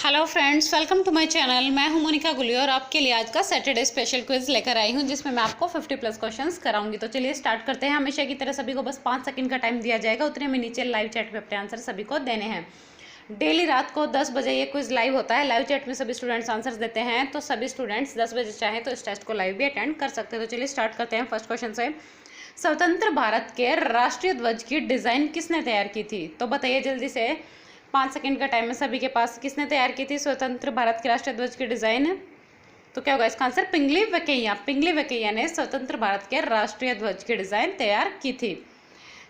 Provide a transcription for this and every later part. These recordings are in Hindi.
Hello friends, welcome to my channel. मैं हूं मोनिका गुली और आपके लिए आज का सैटरडे स्पेशल क्विज लेकर आई हूं जिसमें मैं आपको 50+ क्वेश्चंस कराऊंगी। तो चलिए स्टार्ट करते हैं। हमेशा की तरह सभी को बस 5 सेकंड का टाइम दिया जाएगा, उतने में नीचे लाइव चैट पे अपने आंसर सभी को देने हैं। डेली रात को 10 बजे ये क्विज लाइव होता है। लाइव चैट में सभी स्टूडेंट्स आंसर देते हैं, तो सभी स्टूडेंट्स 10 बजे चाहें तो इस टेस्ट को लाइव भी अटेंड कर सकते हैं। तो चलिए स्टार्ट करते हैं फर्स्ट क्वेश्चन से। स्वतंत्र भारत के राष्ट्रीय ध्वज की डिज़ाइन किसने तैयार की थी? तो बताइए जल्दी से, 5 सेकंड का टाइम है सभी के पास। किसने तैयार की थी स्वतंत्र भारत के राष्ट्रीय ध्वज की डिज़ाइन? तो क्या होगा इसका आंसर? पिंगली वेंकैया। पिंगली वेंकैया ने स्वतंत्र भारत के राष्ट्रीय ध्वज की डिज़ाइन तैयार की थी।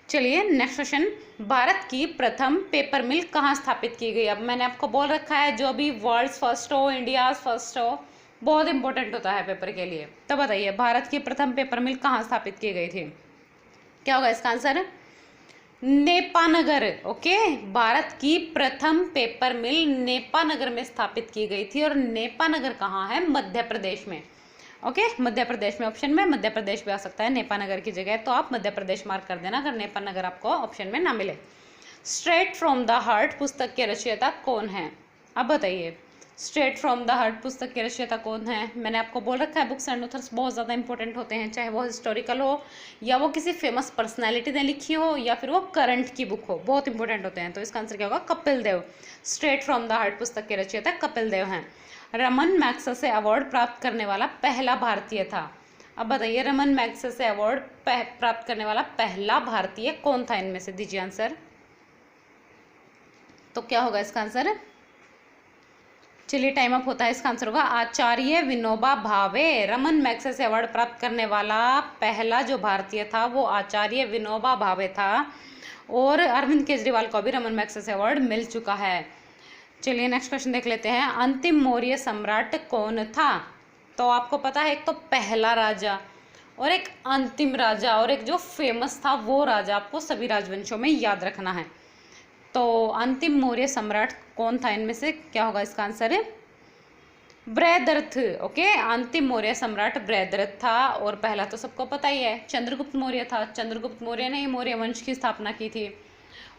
चलिए नेक्स्ट क्वेश्चन। भारत की प्रथम पेपर मिल कहाँ स्थापित की गई? अब मैंने आपको बोल रखा है जो भी वर्ल्ड्स फर्स्ट हो, इंडिया फर्स्ट हो, बहुत इंपॉर्टेंट होता है पेपर के लिए। तो बताइए भारत की प्रथम पेपर मिल कहाँ स्थापित की गई थी? क्या होगा इसका आंसर? नेपानगर। ओके, भारत की प्रथम पेपर मिल नेपानगर में स्थापित की गई थी। और नेपानगर कहाँ है? मध्य प्रदेश में। ओके, मध्य प्रदेश में। ऑप्शन में मध्य प्रदेश भी आ सकता है नेपानगर की जगह, तो आप मध्य प्रदेश मार्क कर देना अगर नेपानगर आपको ऑप्शन में ना मिले। स्ट्रेट फ्रॉम द हार्ट पुस्तक के रचयिता कौन है? अब बताइए, स्ट्रेट फ्रॉम द हार्ट पुस्तक के रचयिता कौन है? मैंने आपको बोल रखा है बुक्स एंड ऑथर्स बहुत ज़्यादा इंपॉर्टेंट होते हैं, चाहे वो हिस्टोरिकल हो या वो किसी फेमस पर्सनैलिटी ने लिखी हो या फिर वो करंट की बुक हो, बहुत इंपॉर्टेंट होते हैं। तो इसका आंसर क्या होगा? Kapil Dev. Straight from the heart पुस्तक के रचयिता कपिल देव हैं। रमन मैग्सेसे अवार्ड प्राप्त करने वाला पहला भारतीय था। अब बताइए रमन मैग्सेसे अवार्ड प्राप्त करने वाला पहला भारतीय कौन था? इनमें से दीजिए आंसर। तो क्या होगा इसका आंसर? चलिए टाइम अप होता है। इसका आंसर होगा आचार्य विनोबा भावे। रमन मैग्सेसे अवार्ड प्राप्त करने वाला पहला जो भारतीय था वो आचार्य विनोबा भावे था। और अरविंद केजरीवाल को भी रमन मैग्सेसे अवार्ड मिल चुका है। चलिए नेक्स्ट क्वेश्चन देख लेते हैं। अंतिम मौर्य सम्राट कौन था? तो आपको पता है एक तो पहला राजा और एक अंतिम राजा और एक जो फेमस था वो राजा, आपको सभी राजवंशों में याद रखना है। तो अंतिम मौर्य सम्राट कौन था इनमें से? क्या होगा इसका आंसर? बृहद्रथ। ओके, अंतिम मौर्य सम्राट बृहद्रथ था। और पहला तो सबको पता ही है चंद्रगुप्त मौर्य था। चंद्रगुप्त मौर्य ने ही मौर्य वंश की स्थापना की थी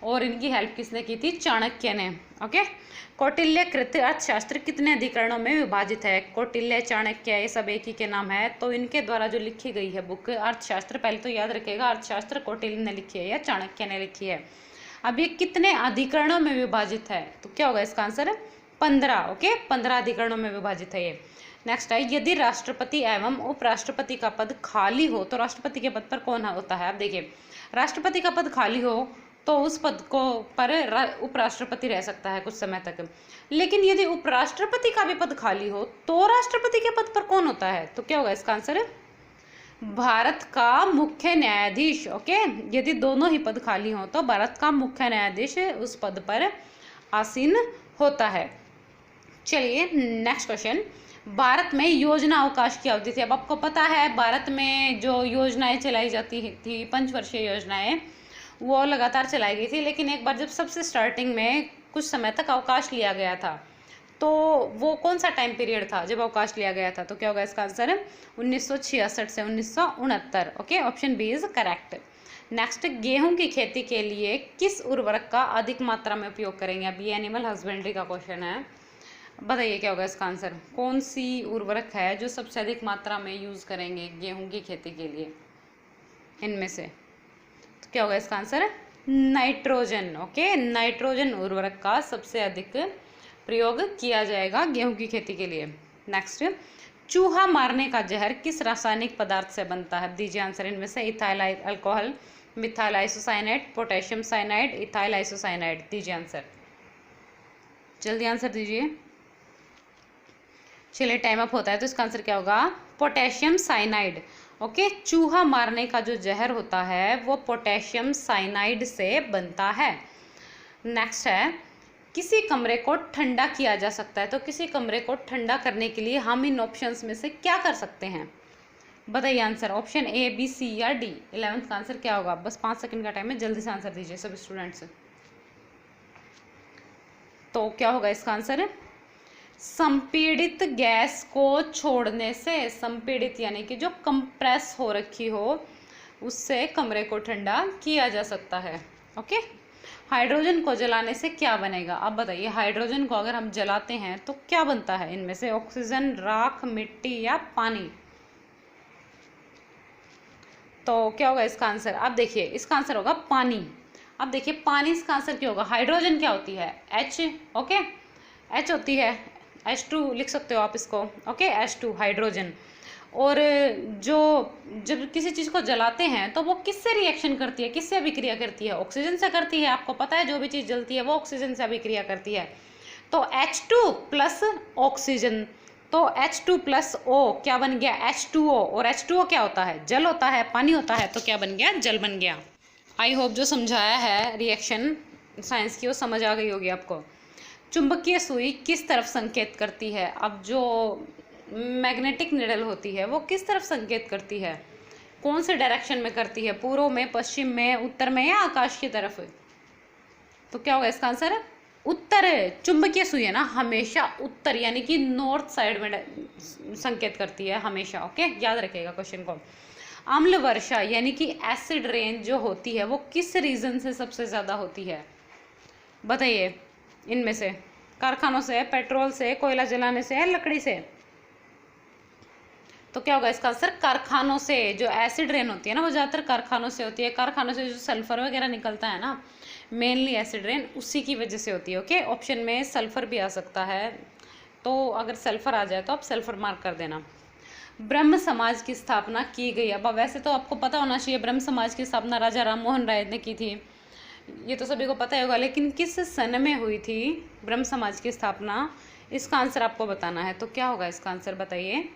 और इनकी हेल्प किसने की थी? चाणक्य ने। ओके, कौटिल्य कृत अर्थशास्त्र कितने अधिकरणों में विभाजित है? कौटिल्य, चाणक्य, ये सब एक ही के नाम है। तो इनके द्वारा जो लिखी गई है बुक अर्थशास्त्र, पहले तो याद रखिएगा अर्थशास्त्र कौटिल्य ने लिखी है या चाणक्य ने लिखी है। अब ये कितने अधिकरणों में विभाजित है? तो क्या होगा इसका आंसर? 15। ओके, 15 अधिकरणों में विभाजित है ये। नेक्स्ट है, यदि राष्ट्रपति एवं उपराष्ट्रपति का पद खाली हो तो राष्ट्रपति के पद पर कौन होता है? अब देखिए, राष्ट्रपति का पद खाली हो तो उस पद को पर उपराष्ट्रपति रह सकता है कुछ समय तक। लेकिन यदि उपराष्ट्रपति का भी पद खाली हो तो राष्ट्रपति के पद पर कौन होता है? तो क्या होगा इसका आंसर? भारत का मुख्य न्यायाधीश। ओके, यदि दोनों ही पद खाली हों तो भारत का मुख्य न्यायाधीश उस पद पर आसीन होता है। चलिए नेक्स्ट क्वेश्चन। भारत में योजना अवकाश की अवधि थी। अब आपको पता है भारत में जो योजनाएं चलाई जाती थी, पंचवर्षीय योजनाएं, वो लगातार चलाई गई थी। लेकिन एक बार जब सबसे स्टार्टिंग में कुछ समय तक अवकाश लिया गया था, तो वो कौन सा टाइम पीरियड था जब अवकाश लिया गया था? तो क्या होगा इसका आंसर? 1966 से 1969। Okay, option B is correct. Next, गेहूं की खेती के लिए किस उर्वरक का अधिक मात्रा में उपयोग करेंगे? अब ये एनिमल हस्बेंड्री का क्वेश्चन है। बताइए क्या होगा इसका आंसर? कौन सी उर्वरक है जो सबसे अधिक मात्रा में यूज करेंगे गेहूं की खेती के लिए इनमें से? तो क्या होगा इसका आंसर? नाइट्रोजन। ओके, नाइट्रोजन उर्वरक का सबसे अधिक प्रयोग किया जाएगा गेहूं की खेती के लिए। नेक्स्ट, चूहा मारने का जहर किस रासायनिक पदार्थ से बनता है? दीजिए आंसर इनमें से। Ethyl alcohol, methyl isocyanate, potassium cyanide, ethyl isocyanide. दीजिए आंसर, जल्दी आंसर दीजिए। चलिए टाइम अप होता है। तो इसका आंसर क्या होगा? Potassium cyanide. ओके, चूहा मारने का जो जहर होता है वो पोटेशियम साइनाइड से बनता है। नेक्स्ट है, किसी कमरे को ठंडा किया जा सकता है। तो किसी कमरे को ठंडा करने के लिए हम इन ऑप्शंस में से क्या कर सकते हैं? बताइए answer. Option A, B, C या डी। 11th का आंसर क्या होगा? बस 5 सेकंड का टाइम है, जल्दी से आंसर दीजिए सब स्टूडेंट्स। तो क्या होगा इसका आंसर? संपीड़ित गैस को छोड़ने से। संपीड़ित यानी कि जो कंप्रेस हो रखी हो उससे कमरे को ठंडा किया जा सकता है। ओके, हाइड्रोजन को जलाने से क्या बनेगा? अब बताइए, हाइड्रोजन को अगर हम जलाते हैं तो क्या बनता है इनमें से? ऑक्सीजन, राख, मिट्टी या पानी? तो क्या होगा इसका आंसर? अब देखिए, इसका आंसर होगा पानी। अब देखिए, पानी इसका आंसर क्या होगा? हाइड्रोजन क्या होती है? H, ओके, H होती है, H2 लिख सकते हो आप इसको, ओके, H2 हाइड्रोजन। और जो जब किसी चीज़ को जलाते हैं तो वो किससे रिएक्शन करती है, किससे अभिक्रिया करती है? ऑक्सीजन से करती है। आपको पता है जो भी चीज़ जलती है वो ऑक्सीजन से अभिक्रिया करती है। तो H2 प्लस ऑक्सीजन, तो H2 प्लस O क्या बन गया? H2O। और H2O क्या होता है? जल होता है, पानी होता है। तो क्या बन गया? जल बन गया। आई होप जो समझाया है रिएक्शन साइंस की वो समझ आ गई होगी आपको। चुंबकीय सुई किस तरफ संकेत करती है? अब जो मैग्नेटिक निडल होती है वो किस तरफ संकेत करती है? कौन से डायरेक्शन में करती है? पूर्व में, पश्चिम में, उत्तर में या आकाश की तरफ? तो क्या होगा इसका आंसर? उत्तर। चुंबकीय सुई है ना, हमेशा उत्तर यानी कि नॉर्थ साइड में संकेत करती है हमेशा, ओके, याद रखिएगा क्वेश्चन को। अम्ल वर्षा यानी कि एसिड रेन जो होती है वो किस रीजन से सबसे ज़्यादा होती है? बताइए इनमें से। कारखानों से, पेट्रोल से, कोयला जलाने से या लकड़ी से? तो क्या होगा इसका आंसर? कारखानों से। जो एसिड रेन होती है ना वो ज़्यादातर कारखानों से होती है। कारखानों से जो सल्फर वगैरह निकलता है ना, मेनली एसिड रेन उसी की वजह से होती है, ओके। ऑप्शन में सल्फर भी आ सकता है, तो अगर सल्फर आ जाए तो आप सल्फर मार्क कर देना। ब्रह्म समाज की स्थापना की गई। अब वैसे तो आपको पता होना चाहिए, ब्रह्म समाज की स्थापना राजा राम मोहन राय ने की थी, ये तो सभी को पता ही होगा। लेकिन किस सन में हुई थी ब्रह्म समाज की स्थापना? इसका आंसर आपको बताना है। तो क्या होगा इसका आंसर बताइए?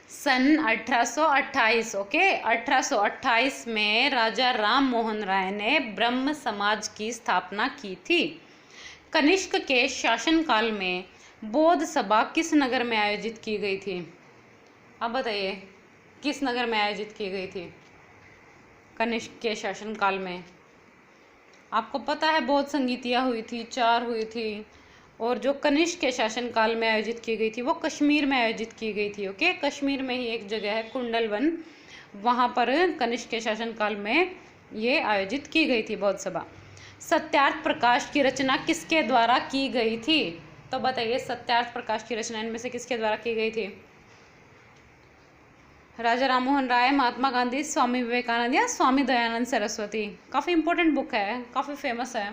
सन 1828, ओके, 1828 में राजा राम मोहन राय ने ब्रह्म समाज की स्थापना की थी। कनिष्क के शासनकाल में बौद्ध सभा किस नगर में आयोजित की गई थी? अब बताइए किस नगर में आयोजित की गई थी कनिष्क के शासनकाल में? आपको पता है बौद्ध संगीतियाँ हुई थी, 4 हुई थी, और जो कनिष्क के शासनकाल में आयोजित की गई थी वो कश्मीर में आयोजित की गई थी, ओके। कश्मीर में ही एक जगह है कुंडलवन, वहाँ पर कनिष्क के शासनकाल में ये आयोजित की गई थी बौद्ध सभा। सत्यार्थ प्रकाश की रचना किसके द्वारा की गई थी? तो बताइए, सत्यार्थ प्रकाश की रचना इनमें से किसके द्वारा की गई थी? राजा राम मोहन राय, महात्मा गांधी, स्वामी विवेकानंद या स्वामी दयानंद सरस्वती? काफ़ी इंपॉर्टेंट बुक है, काफ़ी फेमस है,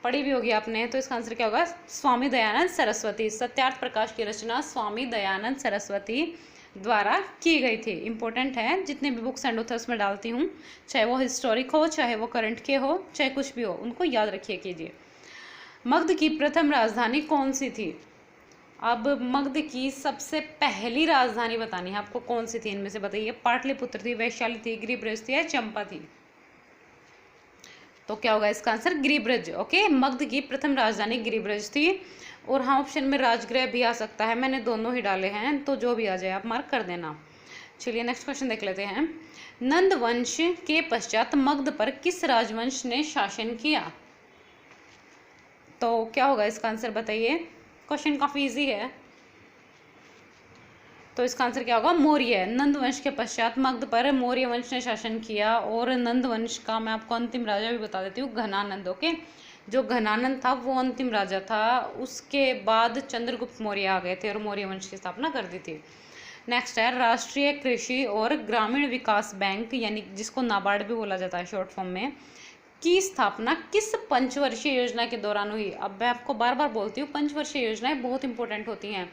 पढ़ी भी होगी आपने। तो इसका आंसर क्या होगा? स्वामी दयानंद सरस्वती। सत्यार्थ प्रकाश की रचना स्वामी दयानंद सरस्वती द्वारा की गई थी। इंपॉर्टेंट है, जितने भी बुक्स एंड ऑथर्स में डालती हूँ, चाहे वो हिस्टोरिक हो, चाहे वो करंट के हो, चाहे कुछ भी हो, उनको याद रखिए कीजिए। मगध की प्रथम राजधानी कौन सी थी? अब मगध की सबसे पहली राजधानी बतानी है आपको, कौन सी थी इनमें से बताइए? पाटलिपुत्र थी, वैशाली थी, गिरिब्रज थी या चंपा थी? तो क्या होगा इसका आंसर? गिरिब्रज, ओके। मगध की प्रथम राजधानी गिरिब्रज थी। और हाँ, ऑप्शन में राजगृह भी आ सकता है, मैंने दोनों ही डाले हैं, तो जो भी आ जाए आप मार्क कर देना। चलिए नेक्स्ट क्वेश्चन देख लेते हैं। नंद वंश के पश्चात मगध पर किस राजवंश ने शासन किया? तो क्या होगा इसका आंसर बताइए? क्वेश्चन काफ़ी इजी है, तो इसका आंसर क्या होगा? मौर्य। नंद वंश के पश्चात मगध पर मौर्य वंश ने शासन किया। और नंद वंश का मैं आपको अंतिम राजा भी बता देती हूँ, घनानंद, ओके। जो घनानंद था वो अंतिम राजा था, उसके बाद चंद्रगुप्त मौर्य आ गए थे और मौर्य वंश की स्थापना कर दी थी। नेक्स्ट है, राष्ट्रीय कृषि और ग्रामीण विकास बैंक यानी जिसको नाबार्ड भी बोला जाता है शॉर्ट फॉर्म में, की स्थापना किस पंचवर्षीय योजना के दौरान हुई? अब मैं आपको बार बार बोलती हूँ, पंचवर्षीय योजनाएं बहुत इंपॉर्टेंट होती हैं।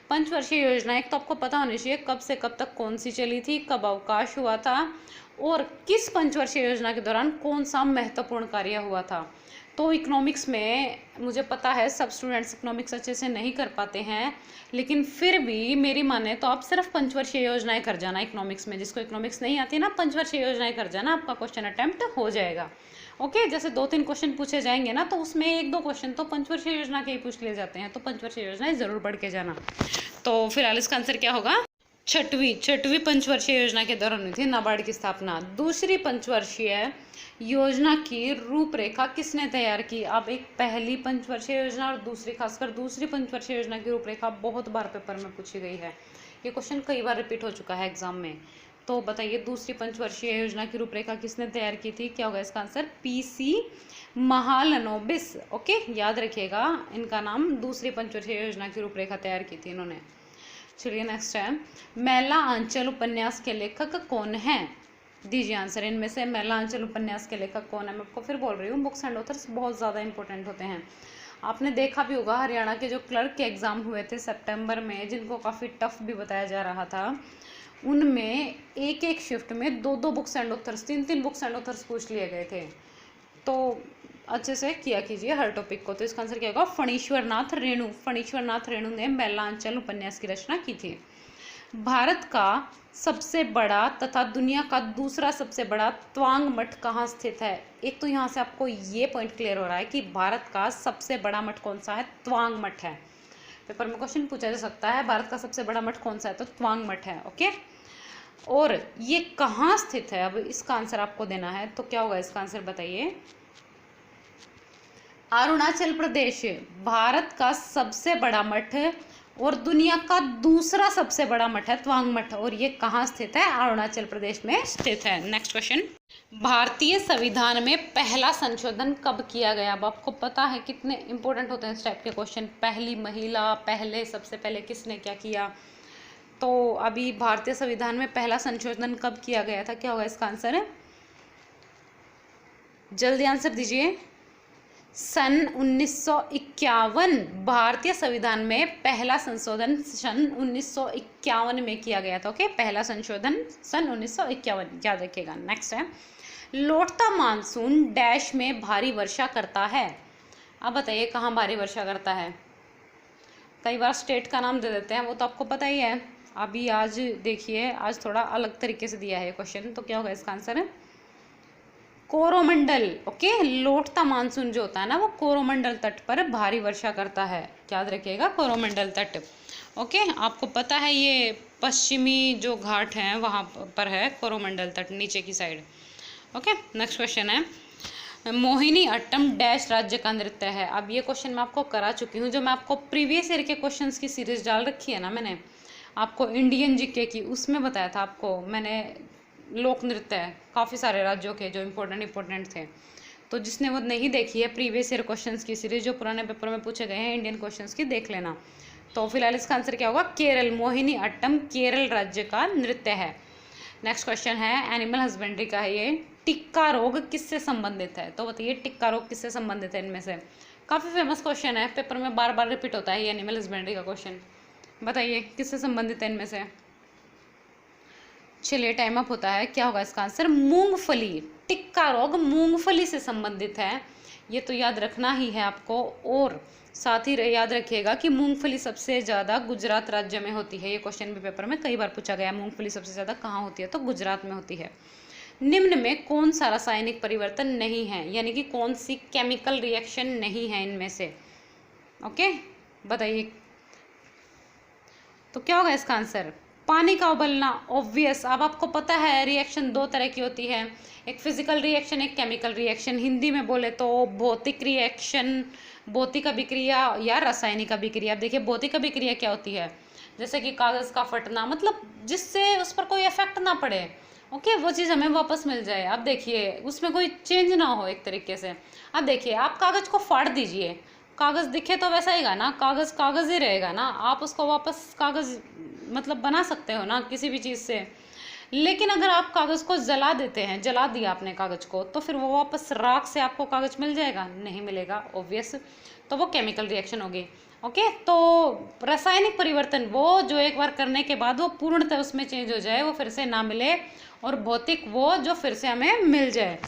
पंचवर्षीय योजना एक तो आपको पता होनी चाहिए कब से कब तक कौन सी चली थी, कब अवकाश हुआ था, और किस पंचवर्षीय योजना के दौरान कौन सा महत्वपूर्ण कार्य हुआ था। तो इकोनॉमिक्स में मुझे पता है सब स्टूडेंट्स इकोनॉमिक्स अच्छे से नहीं कर पाते हैं, लेकिन फिर भी मेरी माने तो आप सिर्फ पंचवर्षीय योजनाएं कर जाना इकोनॉमिक्स में। जिसको इकोनॉमिक्स नहीं आती ना, पंचवर्षीय योजनाएं कर जाना, आपका क्वेश्चन अटेम्प्ट हो जाएगा, ओके। जैसे 2-3 क्वेश्चन पूछे जाएंगे ना, तो उसमें 1-2 क्वेश्चन तो पंचवर्षीय योजना के ही पूछ लिए जाते हैं, तो पंचवर्षीय योजनाएं जरूर पढ़ के जाना। तो फिलहाल इसका आंसर क्या होगा? छठवीं पंचवर्षीय योजना के दौरान हुई थी नाबार्ड की स्थापना। दूसरी पंचवर्षीय योजना की रूपरेखा किसने तैयार की? अब एक पहली पंचवर्षीय योजना और दूसरी, खासकर दूसरी पंचवर्षीय योजना की रूपरेखा बहुत बार पेपर में पूछी गई है, ये क्वेश्चन कई बार रिपीट हो चुका है एग्जाम में। तो बताइए दूसरी पंचवर्षीय योजना की रूपरेखा किसने तैयार की थी? क्या होगा इसका आंसर? पीसी महालनोबिस। ओके, याद रखिएगा इनका नाम, दूसरी पंचवर्षीय योजना की रूपरेखा तैयार की थी इन्होंने। चलिए नेक्स्ट है, मैला आंचल उपन्यास के लेखक कौन है? दीजिए आंसर, इनमें से मैला आंचल उपन्यास के लेखक कौन है? मैं आपको फिर बोल रही हूँ, बुक्स एंड ऑथर्स बहुत ज़्यादा इंपॉर्टेंट होते हैं। आपने देखा भी होगा हरियाणा के जो क्लर्क के एग्ज़ाम हुए थे सितंबर में, जिनको काफ़ी टफ भी बताया जा रहा था, उनमें एक एक शिफ्ट में दो दो बुक्स एंड ऑथर्स, तीन तीन बुक्स एंड ऑथर्स पूछ लिए गए थे। तो अच्छे से किया कीजिए हर टॉपिक को। तो इसका आंसर क्या होगा? फणीश्वर नाथ रेणु। फणीश्वर नाथ रेणु ने मैला आंचल उपन्यास की रचना की थी। भारत का सबसे बड़ा तथा दुनिया का दूसरा सबसे बड़ा त्वांग मठ कहाँ स्थित है? एक तो यहाँ से आपको ये पॉइंट क्लियर हो रहा है कि भारत का सबसे बड़ा मठ कौन सा है? त्वांग मठ है। पेपर में क्वेश्चन पूछा जा सकता है भारत का सबसे बड़ा मठ कौन सा है, तो त्वांग मठ है। ओके, और ये कहाँ स्थित है? अब इसका आंसर आपको देना है, तो क्या होगा इसका आंसर बताइए? अरुणाचल प्रदेश भारत का सबसे बड़ा मठ और दुनिया का दूसरा सबसे बड़ा मठ है त्वांग मठ, और ये कहाँ स्थित है? अरुणाचल प्रदेश में स्थित है। नेक्स्ट क्वेश्चन, भारतीय संविधान में पहला संशोधन कब किया गया? अब आपको पता है कितने इंपॉर्टेंट होते हैं इस टाइप के क्वेश्चन, पहली महिला, पहले, सबसे पहले किसने क्या किया। तो अभी भारतीय संविधान में पहला संशोधन कब किया गया था? क्या होगा इसका आंसर? जल्दी आंसर दीजिए। सन 1951 भारतीय संविधान में पहला संशोधन सन 1951 में किया गया था। ओके, पहला संशोधन सन 1951, याद रखिएगा। नेक्स्ट है, लौटता मानसून डैश में भारी वर्षा करता है। अब बताइए कहाँ भारी वर्षा करता है? कई बार स्टेट का नाम दे देते हैं, वो तो आपको पता ही है। अभी आज देखिए, आज थोड़ा अलग तरीके से दिया है क्वेश्चन, तो क्या होगा इसका आंसर? कोरोमंडल। ओके, लौटता मानसून जो होता है ना, वो कोरोमंडल तट पर भारी वर्षा करता है, याद रखिएगा, कोरोमंडल तट। ओके, आपको पता है ये पश्चिमी जो घाट हैं वहाँ पर है कोरोमंडल तट, नीचे की साइड। ओके, नेक्स्ट क्वेश्चन है, मोहिनी अट्टम डैश राज्य का नृत्य है। अब ये क्वेश्चन मैं आपको करा चुकी हूँ, जो मैं आपको प्रीवियस ईयर के क्वेश्चंस की सीरीज डाल रखी है ना मैंने आपको, इंडियन जीके की, उसमें बताया था आपको मैंने लोक नृत्य है काफ़ी सारे राज्यों के जो इम्पोर्टेंट थे। तो जिसने वो नहीं देखी है प्रीवियस ईयर क्वेश्चंस की सीरीज, जो पुराने पेपर में पूछे गए हैं इंडियन क्वेश्चंस की, देख लेना। तो फिलहाल इसका आंसर क्या होगा? केरल। मोहिनी अट्टम केरल राज्य का नृत्य है। नेक्स्ट क्वेश्चन है, एनिमल हस्बेंड्री का है ये, टिक्का रोग किससे संबंधित है? तो बताइए टिक्का रोग किससे संबंधित है? इनमें से काफ़ी फेमस क्वेश्चन है, पेपर में बार बार रिपीट होता है ये एनिमल हस्बेंड्री का क्वेश्चन। बताइए किससे संबंधित है इनमें से? चलिए टाइम अप होता है। क्या होगा इसका आंसर? मूंगफली। टिक्का रोग मूंगफली से संबंधित है, ये तो याद रखना ही है आपको। और साथ ही याद रखिएगा कि मूंगफली सबसे ज़्यादा गुजरात राज्य में होती है। ये क्वेश्चन भी पेपर में कई बार पूछा गया, मूंगफली सबसे ज़्यादा कहाँ होती है? तो गुजरात में होती है। निम्न में कौन सा रासायनिक परिवर्तन नहीं है, यानी कि कौन सी केमिकल रिएक्शन नहीं है इनमें से? ओके, बताइए। तो क्या होगा इसका आंसर? पानी का उबलना, ऑब्वियस। अब आपको पता है रिएक्शन दो तरह की होती है, एक फिजिकल रिएक्शन, एक केमिकल रिएक्शन। हिंदी में बोले तो भौतिक रिएक्शन, भौतिक अभिक्रिया या रासायनिक अभिक्रिया। अब देखिए भौतिक अभिक्रिया क्या होती है? जैसे कि कागज़ का फटना, मतलब जिससे उस पर कोई इफेक्ट ना पड़े, ओके, वो चीज़ हमें वापस मिल जाए। अब देखिए उसमें कोई चेंज ना हो एक तरीके से। अब देखिए आप कागज़ को फाड़ दीजिए, कागज़ दिखे तो वैसा ही ना, कागज़ कागज़ ही रहेगा ना, आप उसको वापस कागज़ मतलब बना सकते हो ना किसी भी चीज़ से। लेकिन अगर आप कागज़ को जला देते हैं, जला दिया आपने कागज़ को, तो फिर वो वापस राख से आपको कागज़ मिल जाएगा? नहीं मिलेगा, ऑब्वियस। तो वो केमिकल रिएक्शन होगी। ओके, तो रासायनिक परिवर्तन वो जो एक बार करने के बाद वो पूर्णतः उसमें चेंज हो जाए, वो फिर से ना मिले, और भौतिक वो जो फिर से हमें मिल जाए।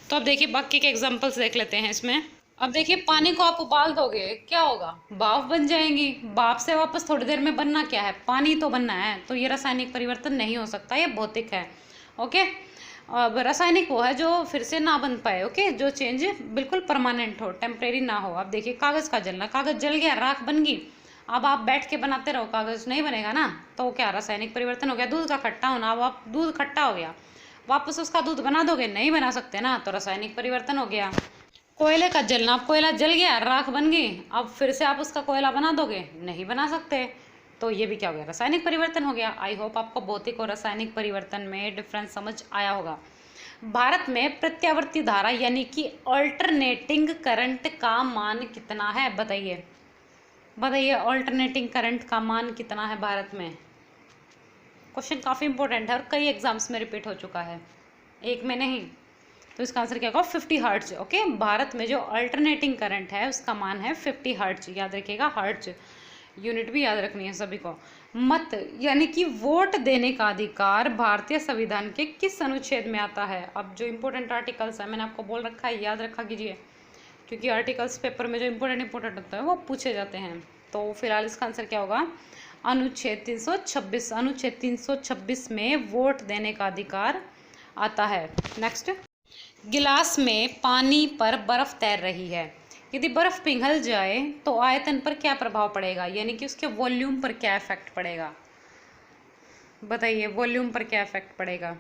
तो अब देखिए बाकी के एग्जाम्पल्स देख लेते हैं इसमें। अब देखिए पानी को आप उबाल दोगे, क्या होगा? भाप बन जाएंगी। भाप से वापस थोड़ी देर में बनना क्या है? पानी तो बनना है। तो ये रासायनिक परिवर्तन नहीं हो सकता, ये भौतिक है। ओके, अब रासायनिक वो है जो फिर से ना बन पाए, ओके, जो चेंज बिल्कुल परमानेंट हो, टेम्परेरी ना हो। अब देखिए कागज़ का जलना, कागज़ जल गया, राख बन गई, अब आप बैठ के बनाते रहो, कागज़ नहीं बनेगा ना, तो क्या रासायनिक परिवर्तन हो गया। दूध का खट्टा होना, अब आप दूध खट्टा हो गया, वापस उसका दूध बना दोगे? नहीं बना सकते ना, तो रासायनिक परिवर्तन हो गया। कोयले का जलना, अब कोयला जल गया, राख बन गई, अब फिर से आप उसका कोयला बना दोगे? नहीं बना सकते। तो ये भी क्या हो गया, रासायनिक परिवर्तन हो गया। आई होप आपको भौतिक और रासायनिक परिवर्तन में डिफरेंस समझ आया होगा। भारत में प्रत्यावर्ती धारा यानी कि अल्टरनेटिंग करंट का मान कितना है, बताइए बताइए, अल्टरनेटिंग करंट का मान कितना है भारत में। क्वेश्चन काफ़ी इंपॉर्टेंट है और कई एग्जाम्स में रिपीट हो चुका है, एक में नहीं। तो इसका आंसर क्या होगा, 50 हर्ट्ज। ओके, भारत में जो अल्टरनेटिंग करंट है उसका मान है 50 हर्ट्ज, याद रखिएगा, हर्ट्ज यूनिट भी याद रखनी है सभी को। मत यानी कि वोट देने का अधिकार भारतीय संविधान के किस अनुच्छेद में आता है। अब जो इंपॉर्टेंट आर्टिकल्स है मैंने आपको बोल रखा है, याद रखा कीजिए, क्योंकि आर्टिकल्स पेपर में जो इंपॉर्टेंट होता है वो पूछे जाते हैं। तो फिलहाल इसका आंसर क्या होगा, अनुच्छेद 326। अनुच्छेद 326 में वोट देने का अधिकार आता है। नेक्स्ट, गिलास में पानी पर बर्फ तैर रही है, यदि बर्फ पिघल जाए तो आयतन पर क्या प्रभाव पड़ेगा, यानी कि उसके वॉल्यूम पर क्या इफेक्ट पड़ेगा, बताइए, वॉल्यूम पर क्या इफेक्ट पड़ेगा।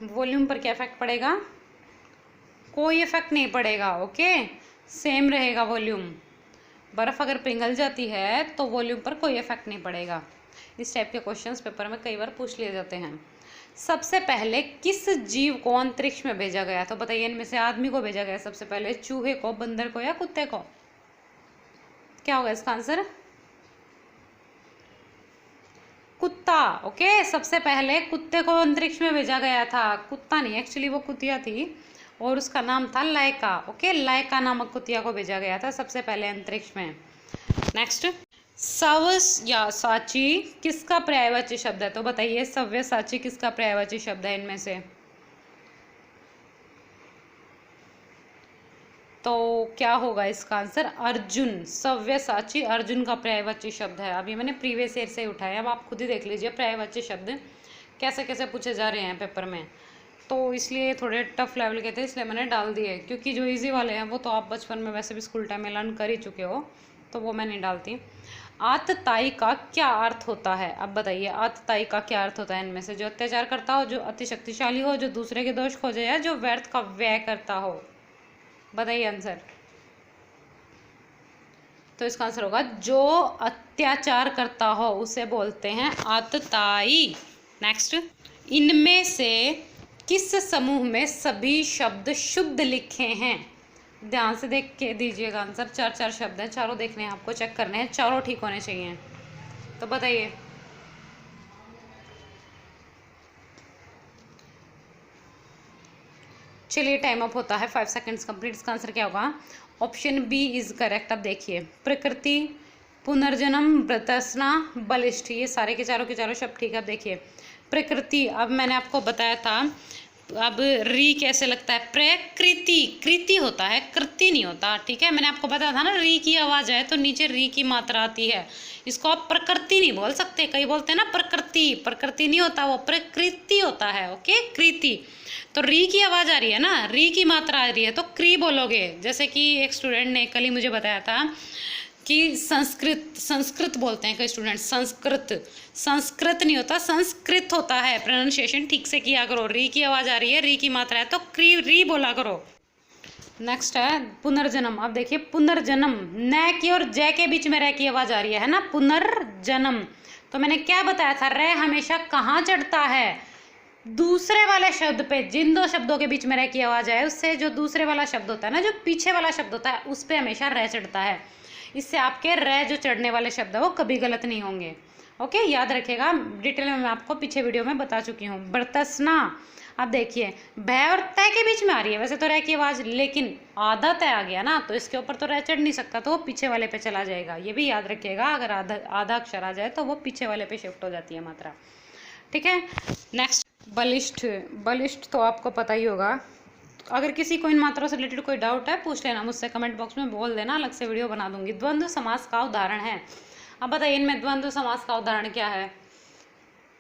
वॉल्यूम पर क्या इफेक्ट पड़ेगा, कोई इफेक्ट नहीं पड़ेगा। ओके, सेम रहेगा वॉल्यूम। बर्फ अगर पिघल जाती है तो वॉल्यूम पर कोई इफेक्ट नहीं पड़ेगा। इस टाइप के क्वेश्चंस पेपर में कई बार पूछ लिए जाते हैं। सबसे पहले किस जीव को अंतरिक्ष में भेजा गया, तो बताइए इनमें से आदमी को भेजा गया सबसे पहले, चूहे को, बंदर को या कुत्ते को, क्या होगा इसका आंसर, कुत्ता। ओके, सबसे पहले कुत्ते को अंतरिक्ष में भेजा गया था, कुत्ता नहीं, एक्चुअली वो कुतिया थी और उसका नाम था लाइका। ओके, लाइका नामक कुतिया को भेजा गया था सबसे पहले अंतरिक्ष में। नेक्स्ट, सव्यसाची किसका पर्यायवाची शब्द है, तो बताइए सव्यसाची किसका पर्यायवाची शब्द है इनमें से। तो क्या होगा इसका आंसर, अर्जुन। सव्यसाची अर्जुन का पर्यायवाची शब्द है। अभी मैंने प्रीवियस ईयर से उठाया, अब आप खुद ही देख लीजिए पर्यायवाची शब्द कैसे कैसे पूछे जा रहे हैं पेपर में। तो इसलिए थोड़े टफ लेवल के थे, इसलिए मैंने डाल दिए, क्योंकि जो इजी वाले हैं वो तो आप बचपन में वैसे भी स्कूल टाइम में लर्न कर ही चुके हो, तो वो मैं नहीं डालती। आतताई का क्या अर्थ होता है, अब बताइए आतताई का क्या अर्थ होता है इनमें से, जो अत्याचार करता हो, जो अति शक्तिशाली हो, जो दूसरे के दोष खोजे, या जो व्यर्थ का व्यय करता हो, बताइए आंसर। तो इसका आंसर होगा जो अत्याचार करता हो उसे बोलते हैं आतताई। नेक्स्ट, इनमें से किस समूह में सभी शब्द शुद्ध लिखे हैं, ध्यान से देख के दीजिएगा आंसर। 4 शब्द हैं, चारों देखने हैं आपको, चेक करने हैं, चारों ठीक होने चाहिए। तो बताइए, चलिए टाइम अप होता है, 5 सेकंड्स कंप्लीट। इसका आंसर क्या होगा, ऑप्शन बी इज करेक्ट। अब देखिए, प्रकृति, पुनर्जन्म, प्रतस्ना, बलिष्ठ, ये सारे के चारों शब्द ठीक है। अब देखिए प्रकृति, अब मैंने आपको बताया था, अब री कैसे लगता है, प्रकृति, कृति होता है, कृति नहीं होता, ठीक है। मैंने आपको बताया था ना, री की आवाज है तो नीचे री की मात्रा आती है, इसको आप प्रकृति नहीं बोल सकते, कई बोलते हैं ना प्रकृति, प्रकृति नहीं होता, वो प्रकृति होता है। ओके, कृति, तो री की आवाज आ रही है ना, री की मात्रा आ रही है तो क्री बोलोगे। जैसे कि एक स्टूडेंट ने कल ही मुझे बताया था कि संस्कृत बोलते हैं कई स्टूडेंट, संस्कृत नहीं होता, संस्कृत होता है। प्रोनाउंसिएशन ठीक से किया करो, री की आवाज आ रही है, री की मात्रा है तो री बोला करो। नेक्स्ट है पुनर्जन्म। अब देखिए पुनर्जन्म, न की और जय के बीच में रे की आवाज आ रही है ना, पुनर्जन्म। तो मैंने क्या बताया था, रे हमेशा कहाँ चढ़ता है, दूसरे वाले शब्द पे। जिन दो शब्दों के बीच में रे की आवाज है उससे जो दूसरे वाला शब्द होता है ना, जो पीछे वाला शब्द होता है उस पर हमेशा रे चढ़ता है। इससे आपके रे जो चढ़ने वाले शब्द है वो कभी गलत नहीं होंगे। ओके, याद रखिएगा, डिटेल में मैं आपको पीछे वीडियो में बता चुकी हूँ। बरतसना, अब देखिए भय और तय के बीच में आ रही है वैसे तो रे की आवाज, लेकिन आधा तय आ गया ना तो इसके ऊपर तो रे चढ़ नहीं सकता, तो वो पीछे वाले पे चला जाएगा। ये भी याद रखिएगा, अगर आधा अक्षर आ जाए तो वो पीछे वाले पे शिफ्ट हो जाती है मात्रा, ठीक है। नेक्स्ट, बलिष्ठ। बलिष्ठ तो आपको पता ही होगा, अगर किसी को इन मात्राओं से रिलेटेड कोई डाउट है पूछ लेना मुझसे, कमेंट बॉक्स में बोल देना, अलग से वीडियो बना दूंगी। द्वंद्व समास का उदाहरण है, अब बताइए इनमें द्वंद्व समास का उदाहरण क्या है।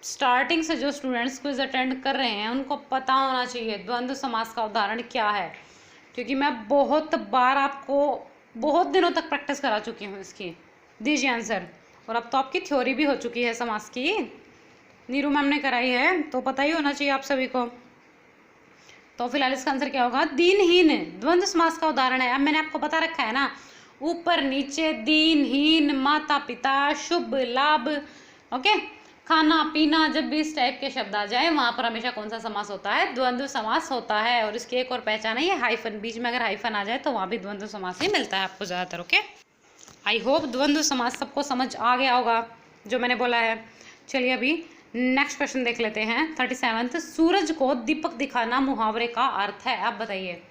स्टार्टिंग से जो स्टूडेंट्स क्विज अटेंड कर रहे हैं उनको पता होना चाहिए द्वंद्व समास का उदाहरण क्या है, क्योंकि मैं बहुत बार आपको बहुत दिनों तक प्रैक्टिस करा चुकी हूँ इसकी। दीजिए आंसर, और अब तो आपकी थ्योरी भी हो चुकी है समास की, नीरू मैम ने कराई है, तो पता ही होना चाहिए आप सभी को। तो फिलहाल इसका आंसर क्या होगा, दीनहीन द्वंद्व समास का उदाहरण है। अब मैंने आपको बता रखा है ना, ऊपर नीचे, दीनहीन, माता पिता, शुभ लाभ। ओके, खाना पीना, जब भी इस टाइप के शब्द आ जाए वहां पर हमेशा कौन सा समास होता है? द्वंद्व समास होता है। और इसकी एक और पहचान है, ये हाइफन, बीच में अगर हाइफन आ जाए तो वहां भी द्वंद्व समास ही मिलता है आपको ज्यादातर। ओके, आई होप द्वंद्व समास सबको समझ आ गया होगा जो मैंने बोला है। चलिए अभी नेक्स्ट क्वेश्चन देख लेते हैं। 37th, सूरज को दीपक दिखाना मुहावरे का अर्थ है। आप बताइए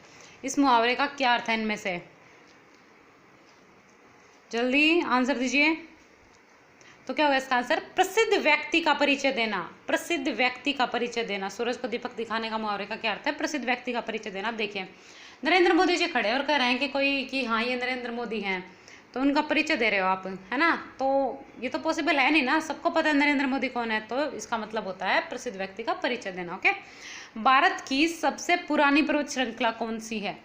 इस मुहावरे का क्या अर्थ है इनमें से? जल्दी आंसर दीजिए। तो क्या होगा इसका आंसर? प्रसिद्ध व्यक्ति का परिचय देना। प्रसिद्ध व्यक्ति का परिचय देना। सूरज को दीपक दिखाने का मुहावरे का क्या अर्थ है? प्रसिद्ध व्यक्ति का परिचय देना। अब देखिए नरेंद्र मोदी जी खड़े और कह रहे हैं कि कोई कि हाँ ये नरेंद्र मोदी हैं, तो उनका परिचय दे रहे हो आप, है ना? तो ये तो पॉसिबल है नहीं ना, सबको पता है नरेंद्र मोदी कौन है। तो इसका मतलब होता है प्रसिद्ध व्यक्ति का परिचय देना। ओके, भारत की सबसे पुरानी पर्वत श्रृंखला कौन सी है?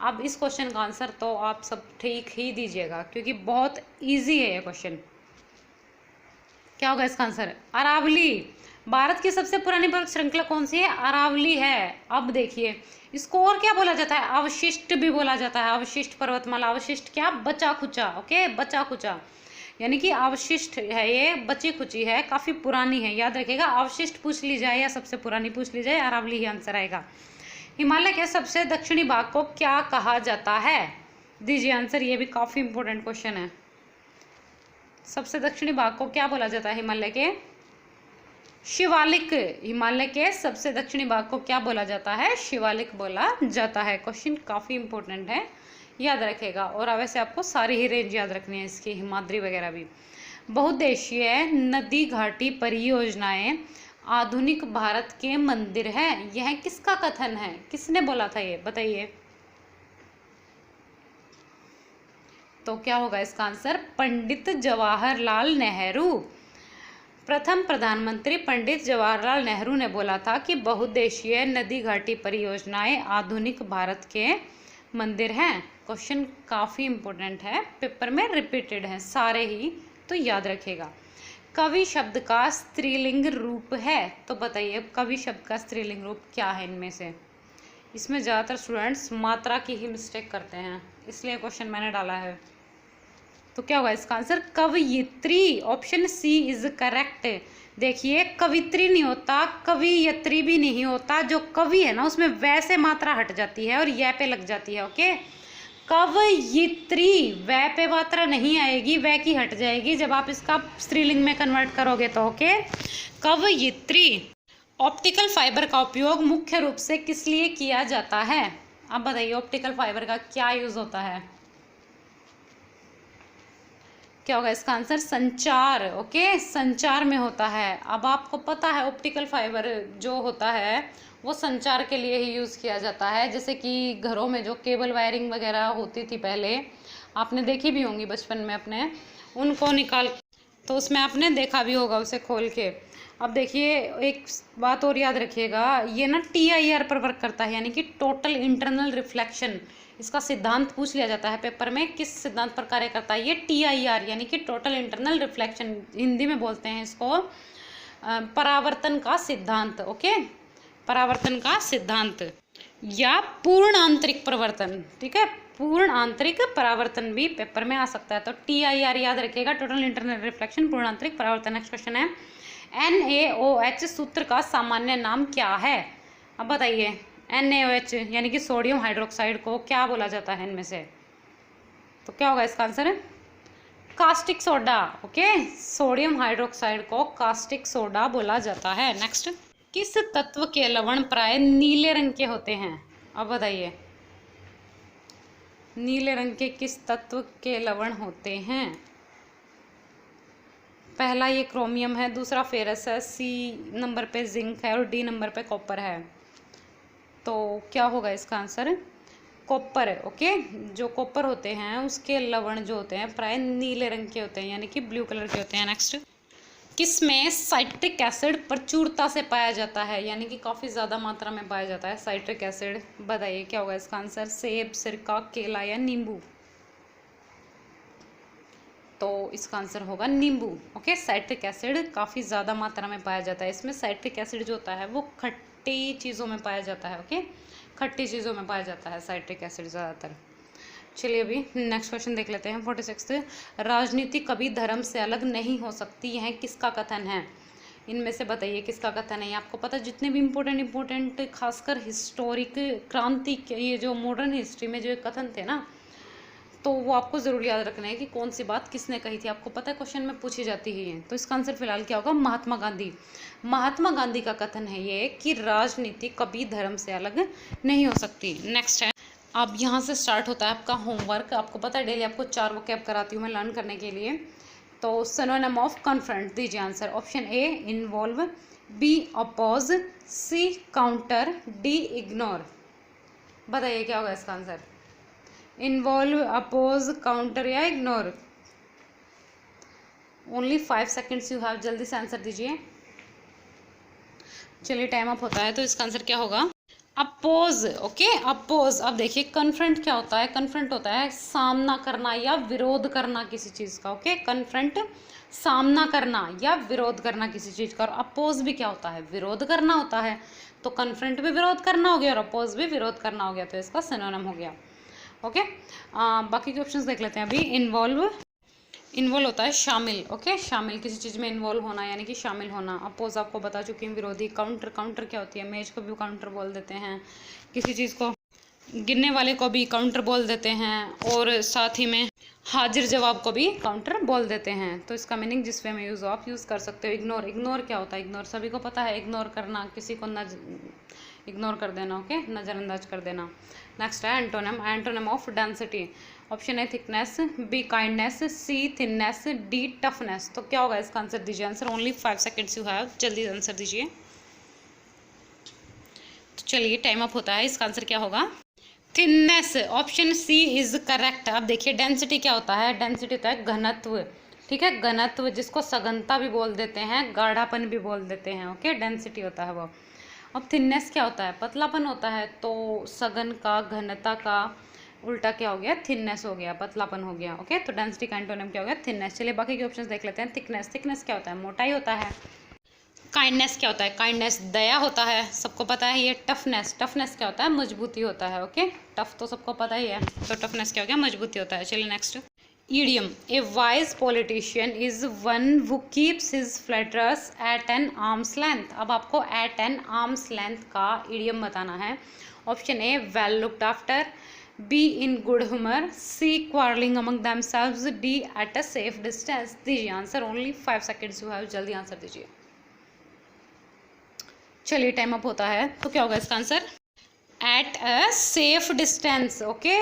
अब इस क्वेश्चन का आंसर तो आप सब ठीक ही दीजिएगा क्योंकि बहुत ईजी है ये क्वेश्चन। क्या होगा इसका आंसर? अरावली। भारत की सबसे पुरानी पर्वत श्रृंखला कौन सी है? अरावली है। अब देखिए इसको और क्या बोला जाता है? अवशिष्ट भी बोला जाता है। अवशिष्ट पर्वतमाला। अवशिष्ट क्या? बचा खुचा। ओके, बचा खुचा यानी कि अवशिष्ट है, ये बची खुची है, काफी पुरानी है। याद रखिएगा, अवशिष्ट पूछ ली जाए या सबसे पुरानी पूछ ली जाए, अरावली ही आंसर आएगा। हिमालय के सबसे दक्षिणी भाग को क्या कहा जाता है? दीजिए आंसर, ये भी काफी इंपॉर्टेंट क्वेश्चन है। सबसे दक्षिणी भाग को क्या बोला जाता है हिमालय के? शिवालिक। हिमालय के सबसे दक्षिणी भाग को क्या बोला जाता है? शिवालिक बोला जाता है। क्वेश्चन काफी इंपॉर्टेंट है, याद रखेगा। और वैसे आपको सारी ही रेंज याद रखनी है इसकी, हिमाद्री वगैरह भी। बहुउद्देशीय नदी घाटी परियोजनाएं आधुनिक भारत के मंदिर है, यह किसका कथन है? किसने बोला था ये? बताइए। तो क्या होगा इसका आंसर? पंडित जवाहरलाल नेहरू। प्रथम प्रधानमंत्री पंडित जवाहरलाल नेहरू ने बोला था कि बहुउद्देशीय नदी घाटी परियोजनाएं आधुनिक भारत के मंदिर हैं। क्वेश्चन काफी इंपॉर्टेंट है, पेपर में रिपीटेड है सारे ही, तो याद रखेगा। कवि शब्द का स्त्रीलिंग रूप है, तो बताइए कवि शब्द का स्त्रीलिंग रूप क्या है इनमें से? इसमें ज़्यादातर स्टूडेंट्स मात्रा की ही मिस्टेक करते हैं, इसलिए क्वेश्चन मैंने डाला है। तो क्या होगा इसका आंसर? कवयित्री। Option C is correct. देखिए कवित्री नहीं होता, कवियत्री भी नहीं होता। जो कवि है ना उसमें वैसे मात्रा हट जाती है और यह पे लग जाती है। ओके, कवयित्री, वह पे मात्रा नहीं आएगी, वह की हट जाएगी जब आप इसका स्त्रीलिंग में कन्वर्ट करोगे तो। ओके, कवयित्री। ऑप्टिकल फाइबर का उपयोग मुख्य रूप से किस लिए किया जाता है? अब बताइए ऑप्टिकल फाइबर का क्या यूज होता है? क्या होगा इसका आंसर? संचार। ओके, संचार में होता है। अब आपको पता है ऑप्टिकल फाइबर जो होता है वो संचार के लिए ही यूज़ किया जाता है। जैसे कि घरों में जो केबल वायरिंग वगैरह होती थी पहले, आपने देखी भी होंगी बचपन में अपने, उनको निकाल, तो उसमें आपने देखा भी होगा उसे खोल के। अब देखिए एक बात और याद रखिएगा, ये ना TIR पर वर्क करता है, यानी कि टोटल इंटरनल रिफ्लेक्शन। इसका सिद्धांत पूछ लिया जाता है पेपर में, किस सिद्धांत पर कार्य करता है ये? TIR यानी कि टोटल इंटरनल रिफ्लेक्शन, हिंदी में बोलते हैं इसको परावर्तन का सिद्धांत। ओके, परावर्तन का सिद्धांत या पूर्ण आंतरिक परिवर्तन। ठीक है, पूर्ण आंतरिक परावर्तन भी पेपर में आ सकता है। तो TIR याद रखिएगा, टोटल इंटरनल रिफ्लेक्शन, पूर्ण आंतरिक परावर्तन। नेक्स्ट क्वेश्चन है, NaOH सूत्र का सामान्य नाम क्या है? अब बताइए NaOH यानी कि सोडियम हाइड्रोक्साइड को क्या बोला जाता है इनमें से? तो क्या होगा इसका answer? Caustic soda. Okay, sodium hydroxide को कास्टिक सोडा बोला जाता है। नेक्स्ट, किस तत्व के लवण प्राय नीले रंग के होते हैं? अब बताइए नीले रंग के किस तत्व के लवण होते हैं? पहला ये क्रोमियम है, दूसरा फेरस है, C नंबर पे जिंक है और D नंबर पे कॉपर है। तो क्या होगा इसका आंसर? कॉपर है। ओके, जो कॉपर होते हैं उसके लवण जो होते हैं प्राय नीले रंग के होते हैं, यानी कि ब्लू कलर के होते हैं। नेक्स्ट, किसमें साइट्रिक एसिड प्रचुरता से पाया जाता है, यानी कि काफ़ी ज़्यादा मात्रा में पाया जाता है साइट्रिक एसिड? बताइए क्या होगा इसका आंसर? सेब, सिरका, केला या नींबू? तो इसका आंसर होगा नींबू। ओके, साइट्रिक एसिड काफ़ी ज़्यादा मात्रा में पाया जाता है। इसमें साइट्रिक एसिड जो होता है वो खट्टी चीज़ों में पाया जाता है। ओके, खट्टी चीज़ों में पाया जाता है साइट्रिक एसिड ज़्यादातर। चलिए अभी नेक्स्ट क्वेश्चन देख लेते हैं। 46, राजनीति कभी धर्म से अलग नहीं हो सकती, यह किसका कथन है? इनमें से बताइए किसका कथन है। ये आपको पता, जितने भी इम्पोर्टेंट खासकर हिस्टोरिक क्रांति के, ये जो मॉडर्न हिस्ट्री में जो कथन थे ना, तो वो आपको ज़रूर याद रखना है कि कौन सी बात किसने कही थी। आपको पता है क्वेश्चन में पूछी जाती है। तो इसका आंसर फिलहाल क्या होगा? महात्मा गांधी। महात्मा गांधी का कथन है ये कि राजनीति कभी धर्म से अलग नहीं हो सकती। नेक्स्ट है, अब यहाँ से स्टार्ट होता है आपका होमवर्क। आपको पता है डेली आपको 4 वोकैब कराती हूँ मैं लर्न करने के लिए। तो सिनोनिम ऑफ कन्फ्रंट दीजिए answer. Option A involve, B oppose, C counter, D ignore. बताइए क्या होगा इसका आंसर? इन्वॉल्व, अपोज, काउंटर या ignore. Only 5 seconds you have, जल्दी से आंसर दीजिए। चलिए टाइम अप होता है। तो इसका आंसर क्या होगा? अपोज। Okay, oppose. अब देखिए कन्फ्रंट क्या होता है? कन्फ्रंट होता है सामना करना या विरोध करना किसी चीज़ का। ओके, कन्फ्रंट सामना करना या विरोध करना किसी चीज़ का। और अपोज भी क्या होता है? विरोध करना होता है। तो कन्फ्रंट भी विरोध करना हो गया और अपोज भी विरोध करना हो गया, तो इसका सिनोनिम हो गया। ओके, बाकी के ऑप्शंस देख लेते हैं अभी। इन्वॉल्व होता है शामिल। ओके, शामिल, किसी चीज़ में इन्वॉल्व होना यानी कि शामिल होना। अपोज आपको बता चुकी हूँ, विरोधी। काउंटर क्या होती है? मेज को भी काउंटर बोल देते हैं, किसी चीज़ को गिनने वाले को भी काउंटर बोल देते हैं, और साथ ही में हाजिर जवाब को भी काउंटर बोल देते हैं। तो इसका मीनिंग जिस वे में यूज़ कर सकते हो। इग्नोर क्या होता है? इग्नोर सभी को पता है, इग्नोर करना, किसी को इग्नोर कर देना। ओके, नज़रअंदाज कर देना। नेक्स्ट है antonym of density. Option A thickness, B kindness, C thinness, D toughness. तो क्या होगा इसका आंसर? दीजिए answer. Only 5 seconds you have, जल्दी आंसर दीजिए। तो चलिए टाइम अप होता है। इसका आंसर क्या होगा? Thinness. Option C is correct. अब देखिए डेंसिटी क्या होता है? डेंसिटी होता है घनत्व। ठीक है, घनत्व, जिसको सघनता भी बोल देते हैं, गाढ़ापन भी बोल देते हैं। ओके, डेंसिटी होता है वो। अब थिननेस क्या होता है? पतलापन होता है। तो सघन का, घनता का उल्टा क्या हो गया? थिननेस हो गया, पतलापन हो गया। ओके, तो डेंसिटी का एंटोनिम क्या हो गया? थिननेस। चलिए बाकी के ऑप्शंस देख लेते हैं। थिकनेस क्या होता है? मोटाई होता है। काइंडनेस क्या होता है? काइंडनेस दया होता है, सबको पता है ये। टफनेस क्या होता है? मजबूती होता है। ओके, टफ तो सबको पता ही है, तो टफनेस क्या हो गया? मजबूती होता है। चलिए next, idiom. A wise politician is one who keeps his flatterers at an arm's length. अब आपको एट एन आर्म्स लेंथ का ईडियम बताना है। Option A well looked after, B in good humour, C quarrelling among themselves, D at a safe distance. दीजिए answer. Only 5 seconds you have, जल्दी आंसर दीजिए। चलिए टाइम अप होता है। तो क्या होगा इसका answer? Eight a safe distance. Okay,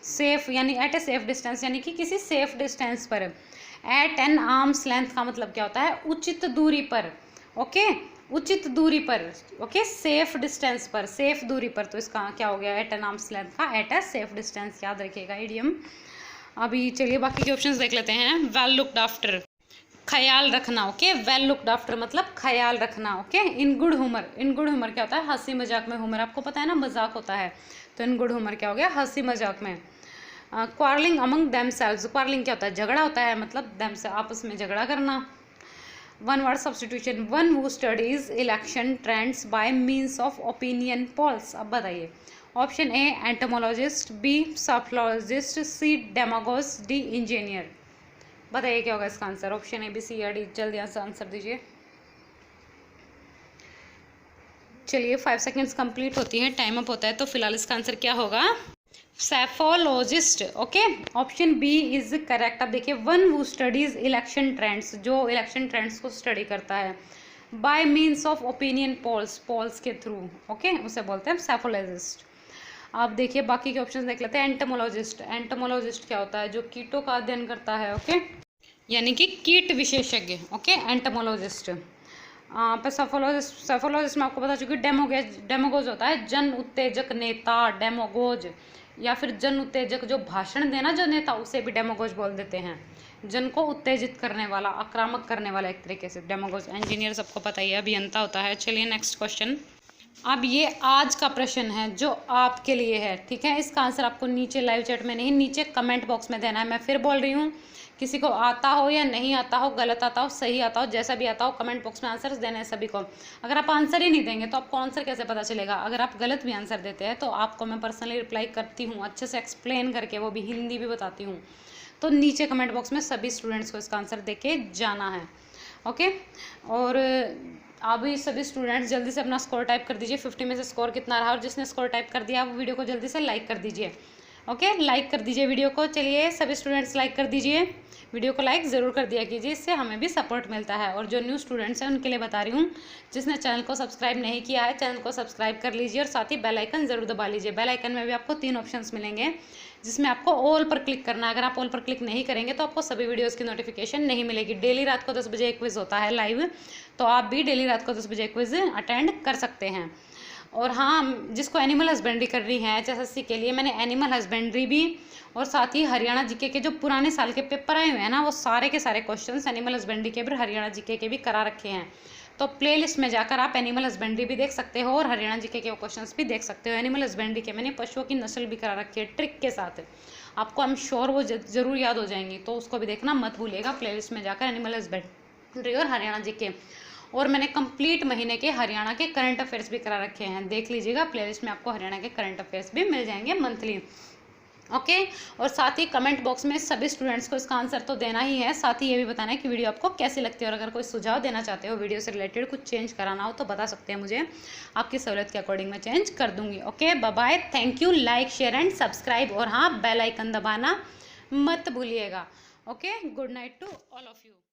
safe यानी एट अ सेफ डिस्टेंस यानी कि किसी सेफ डिस्टेंस पर। एट एन आर्म्स लेंथ का मतलब क्या होता है? उचित दूरी पर। ओके, उचित दूरी पर। ओके, सेफ डिस्टेंस पर, सेफ दूरी पर। तो इसका क्या हो गया? एट एन आर्म्स लेंथ का एट अ सेफ डिस्टेंस, याद रखिएगा ईडियम। अभी चलिए बाकी के ऑप्शंस देख लेते हैं। वेल लुक्ड आफ्टर, ख्याल रखना। ओके, वेल लुक्ड आफ्टर मतलब ख्याल रखना। ओके, इन गुड ह्यूमर क्या होता है? हंसी मजाक में। ह्यूमर आपको पता है ना, मजाक होता है। तो इन गुड ह्यूमर क्या हो गया? हंसी मजाक में। क्वारलिंग अमंग देमसेल्व्स, क्वारलिंग क्या होता है? झगड़ा होता है, मतलब देम से आपस में झगड़ा करना। One word substitution, one who studies election trends by means of opinion polls. अब बताइए। Option A entomologist, B psephologist, C demagogue, D engineer. बताइए क्या होगा इसका answer? Option A, B, C या डी, जल्दी आंसर दीजिए। चलिए 5 सेकेंड्स कंप्लीट होती है, टाइम अप होता है। तो फिलहाल इसका आंसर क्या होगा? Psephologist. Okay, option B is correct. अब देखिए, one who studies election trends, जो इलेक्शन ट्रेंड्स को स्टडी करता है, by means of opinion polls के थ्रू। ओके, उसे बोलते हैं सेफोलॉजिस्ट। आप देखिए बाकी के ऑप्शन देख लेते हैं। एंटोमोलॉजिस्ट क्या होता है? जो कीटों का अध्ययन करता है। ओके, यानी कि कीट विशेषज्ञ। Okay, entomologist. पर सेफोलॉजिस्ट में आपको बता चुकी, डेमागोज होता है जन उत्तेजक नेता, डेमागोज, या फिर जन उत्तेजक जो भाषण देना जो नेता, उसे भी डेमागोज बोल देते हैं। जन को उत्तेजित करने वाला, आक्रामक करने वाला, एक तरीके से डेमागोज। इंजीनियर सबको पता ही है, अभियंता होता है। चलिए नेक्स्ट क्वेश्चन। अब ये आज का प्रश्न है जो आपके लिए है। ठीक है, इसका आंसर आपको नीचे लाइव चैट में नहीं, नीचे कमेंट बॉक्स में देना है। मैं फिर बोल रही हूँ किसी को आता हो या नहीं आता हो, गलत आता हो, सही आता हो, जैसा भी आता हो, कमेंट बॉक्स में आंसर्स देने हैं सभी को। अगर आप आंसर ही नहीं देंगे तो आपको आंसर कैसे पता चलेगा? अगर आप गलत भी आंसर देते हैं तो आपको मैं पर्सनली रिप्लाई करती हूँ, अच्छे से एक्सप्लेन करके, वो भी हिंदी भी बताती हूँ। तो नीचे कमेंट बॉक्स में सभी स्टूडेंट्स को इसका आंसर देके जाना है। ओके, और अभी सभी स्टूडेंट्स जल्दी से अपना स्कोर टाइप कर दीजिए, 50 में से स्कोर कितना रहा, और जिसने स्कोर टाइप कर दिया वो वीडियो को जल्दी से लाइक कर दीजिए। ओके, लाइक कर दीजिए वीडियो को। चलिए सभी स्टूडेंट्स लाइक कर दीजिए, वीडियो को लाइक ज़रूर कर दिया कीजिए, इससे हमें भी सपोर्ट मिलता है। और जो न्यू स्टूडेंट्स हैं उनके लिए बता रही हूँ, जिसने चैनल को सब्सक्राइब नहीं किया है चैनल को सब्सक्राइब कर लीजिए, और साथ ही बेल आइकन ज़रूर दबा लीजिए। बेल आइकन में भी आपको 3 ऑप्शंस मिलेंगे, जिसमें आपको ऑल पर क्लिक करना है। अगर आप ऑल पर क्लिक नहीं करेंगे तो आपको सभी वीडियोज़ की नोटिफिकेशन नहीं मिलेगी। डेली रात को 10 बजे एक क्विज़ होता है लाइव, तो आप भी डेली रात को 10 बजे क्विज़ अटेंड कर सकते हैं। और हाँ, जिसको एनिमल हस्बेंड्री करनी है HSSC के लिए, मैंने एनिमल हस्बेंड्री भी और साथ ही हरियाणा जीके के जो पुराने साल के पेपर आए हुए हैं ना, वो सारे के सारे क्वेश्चंस एनिमल हस्बेंड्री के भी हरियाणा जीके के भी करा रखे हैं। तो प्लेलिस्ट में जाकर आप एनिमल हस्बेंड्री भी देख सकते हो और हरियाणा जीके के क्वेश्चंस भी देख सकते हो। एनिमल हस्बेंड्री के मैंने पशुओं की नस्ल भी करा रखी है ट्रिक के साथ, आपको आई एम श्योर वो ज़रूर याद हो जाएंगी, तो उसको भी देखना मत भूलिएगा। प्लेलिस्ट में जाकर एनिमल हस्बेंड्री और हरियाणा जीके, और मैंने कंप्लीट महीने के हरियाणा के करंट अफेयर्स भी करा रखे हैं, देख लीजिएगा। प्लेलिस्ट में आपको हरियाणा के करंट अफेयर्स भी मिल जाएंगे मंथली। ओके, और साथ ही कमेंट बॉक्स में सभी स्टूडेंट्स को इसका आंसर तो देना ही है, साथ ही ये भी बताना है कि वीडियो आपको कैसी लगती है। और अगर कोई सुझाव देना चाहते हो, वीडियो से रिलेटेड कुछ चेंज कराना हो तो बता सकते हैं मुझे, आपकी सहूलियत के अकॉर्डिंग मैं चेंज कर दूंगी। Okay, bye bye, thank you. Like share and subscribe, और हाँ, बेल आइकन दबाना मत भूलिएगा। Okay, good night to all of you.